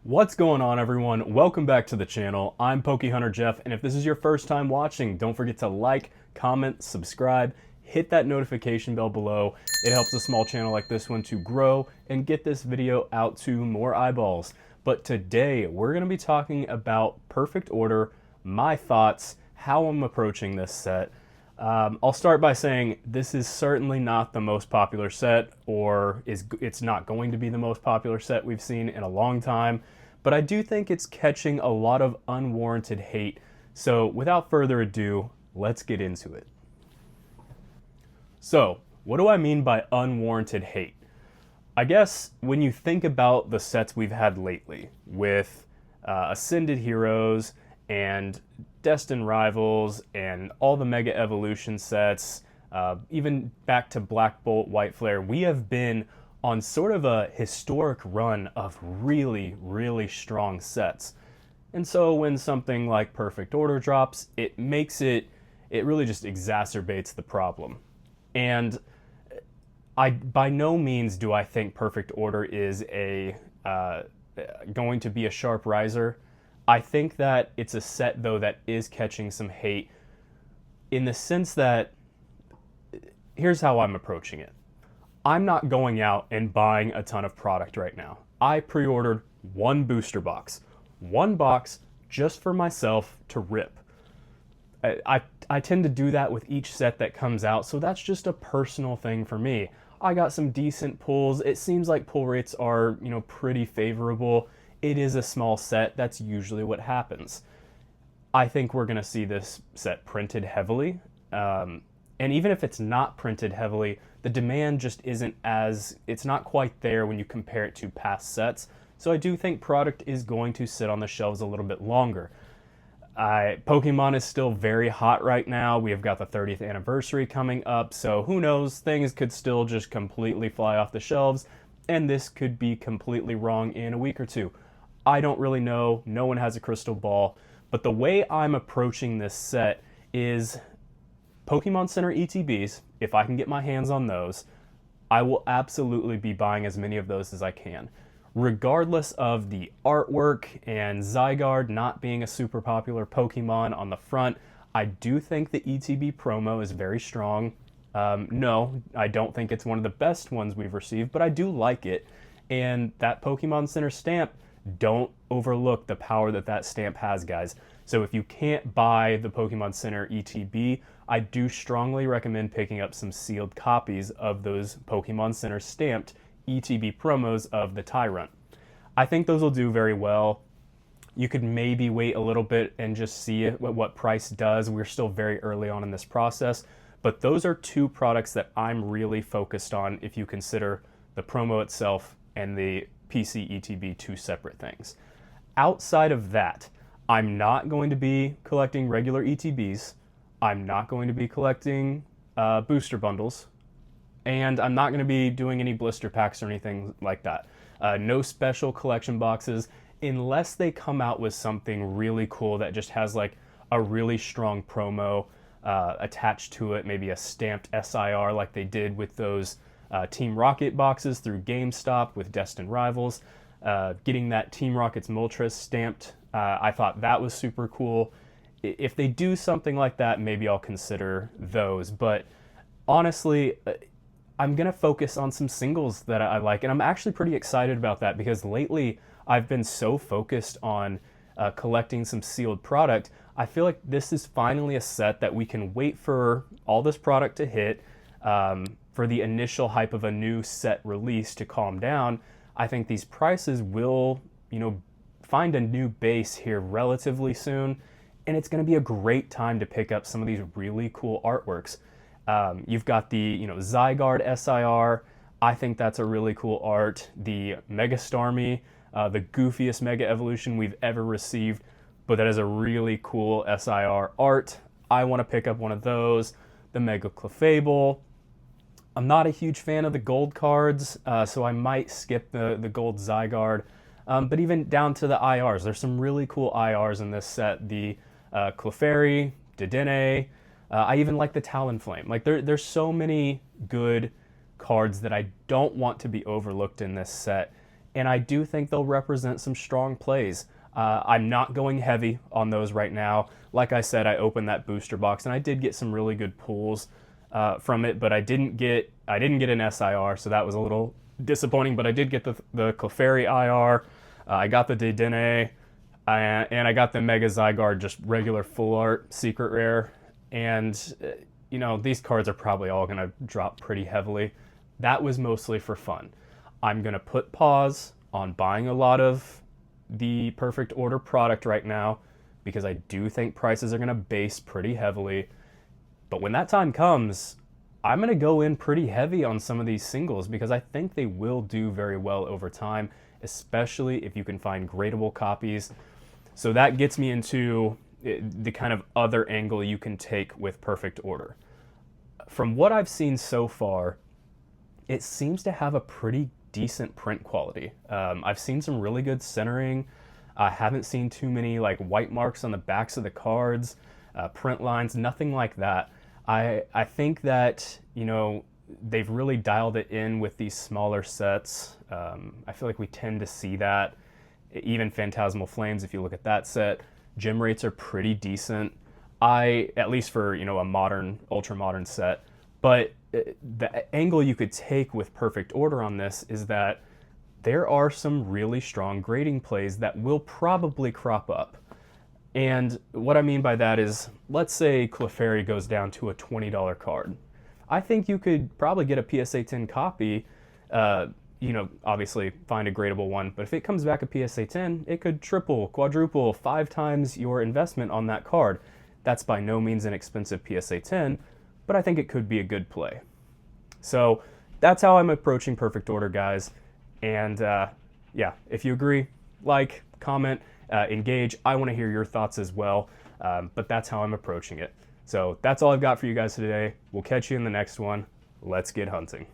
What's going on, everyone? Welcome back to the channel. I'm Pokehunter Jeff, and if this is your first time watching, don't forget to like, comment, subscribe, hit that notification bell below. It helps a small channel like this one to grow and get this video out to more eyeballs. But today, we're going to be talking about Perfect Order, my thoughts, how I'm approaching this set. I'll start by saying this is certainly not the most popular set, or it's not going to be the most popular set we've seen in a long time, but I do think it's catching a lot of unwarranted hate. So without further ado, let's get into it. So, what do I mean by unwarranted hate? I guess when you think about the sets we've had lately with Ascended Heroes and Destined Rivals and all the Mega Evolution sets, even back to Black Bolt, White Flare, we have been on sort of a historic run of really, really strong sets. And so when something like Perfect Order drops, it really just exacerbates the problem. And by no means do I think Perfect Order is going to be a sharp riser. I think that it's a set, though, that is catching some hate in the sense that, here's how I'm approaching it. I'm not going out and buying a ton of product right now. I pre-ordered one booster box. One box just for myself to rip. I tend to do that with each set that comes out, so that's just a personal thing for me. I got some decent pulls. It seems like pull rates are, pretty favorable. It is a small set. That's usually what happens. I think we're going to see this set printed heavily. And even if it's not printed heavily, the demand just it's not quite there when you compare it to past sets. So I do think product is going to sit on the shelves a little bit longer. Pokemon is still very hot right now. We have got the 30th anniversary coming up, so who knows, things could still just completely fly off the shelves, and this could be completely wrong in a week or two. I don't really know. No one has a crystal ball. But the way I'm approaching this set is Pokemon Center ETBs. If I can get my hands on those, I will absolutely be buying as many of those as I can. Regardless of the artwork and Zygarde not being a super popular Pokemon on the front, I do think the ETB promo is very strong. No, I don't think it's one of the best ones we've received, but I do like it. And that Pokemon Center stamp, don't overlook the power that stamp has, guys. So if you can't buy the Pokemon Center ETB, I do strongly recommend picking up some sealed copies of those Pokemon Center stamped ETB promos of the Tyrant. I think those will do very well. You could maybe wait a little bit and just see what price does. We're still very early on in this process, but those are two products that I'm really focused on if you consider the promo itself and the PC ETB two separate things. Outside of that, I'm not going to be collecting regular ETBs. I'm not going to be collecting booster bundles. And I'm not going to be doing any blister packs or anything like that. No special collection boxes unless they come out with something really cool that just has like a really strong promo attached to it, maybe a stamped SIR like they did with those Team Rocket boxes through GameStop with Destined Rivals. Getting that Team Rocket's Moltres stamped, I thought that was super cool. If they do something like that, maybe I'll consider those. But honestly, I'm going to focus on some singles that I like, and I'm actually pretty excited about that because lately I've been so focused on collecting some sealed product. I feel like this is finally a set that we can wait for all this product to hit, for the initial hype of a new set release to calm down. I think these prices will, find a new base here relatively soon, and it's going to be a great time to pick up some of these really cool artworks. You've got the Zygarde SIR. I think that's a really cool art. The Mega Starmie, the goofiest Mega Evolution we've ever received, but that is a really cool SIR art. I want to pick up one of those. The Mega Clefable. I'm not a huge fan of the gold cards, so I might skip the gold Zygarde. But even down to the IRs, there's some really cool IRs in this set. The Clefairy, Dedenne, I even like the Talonflame. Like there's so many good cards that I don't want to be overlooked in this set. and I do think they'll represent some strong plays. I'm not going heavy on those right now. Like I said, I opened that booster box and I did get some really good pulls from it, but I didn't get an SIR, so that was a little disappointing. But I did get the Clefairy IR. I got the Dedenne, and I got the Mega Zygarde, just regular full art secret rare. And these cards are probably all going to drop pretty heavily. That was mostly for fun. I'm going to put pause on buying a lot of the Perfect Order product right now because I do think prices are going to base pretty heavily. But when that time comes, I'm going to go in pretty heavy on some of these singles because I think they will do very well over time, especially if you can find gradable copies. So that gets me into the kind of other angle you can take with Perfect Order. From what I've seen so far, it seems to have a pretty decent print quality. I've seen some really good centering. I haven't seen too many like white marks on the backs of the cards, print lines, nothing like that. I think that, they've really dialed it in with these smaller sets. I feel like we tend to see that. Even Phantasmal Flames, if you look at that set, gem rates are pretty decent. At least for, a modern, ultra modern set. But the angle you could take with Perfect Order on this is that there are some really strong grading plays that will probably crop up. And what I mean by that is, let's say Clefairy goes down to a $20 card. I think you could probably get a PSA 10 copy, obviously find a gradable one, but if it comes back a PSA 10, it could triple, quadruple, 5 times your investment on that card. That's by no means an expensive PSA 10, but I think it could be a good play. So that's how I'm approaching Perfect Order, guys. And if you agree, like, comment, engage. I want to hear your thoughts as well, but that's how I'm approaching it. So that's all I've got for you guys today. We'll catch you in the next one. Let's get hunting.